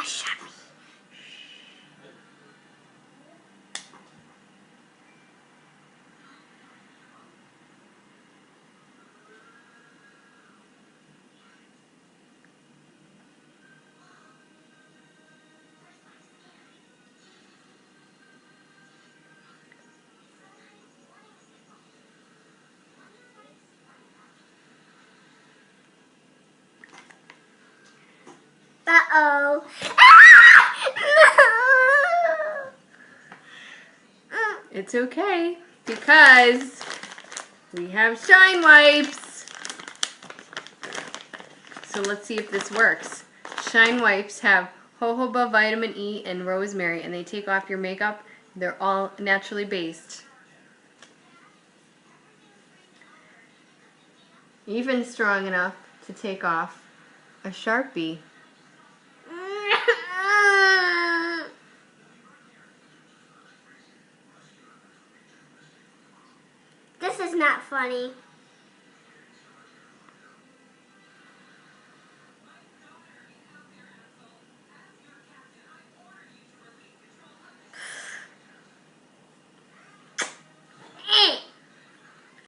Hush, Abby. Uh-oh. It's okay, because we have Shine Wipes. So let's see if this works. Shine Wipes have jojoba, vitamin E, and rosemary, and they take off your makeup. They're all naturally based. Even strong enough to take off a Sharpie. This is not funny.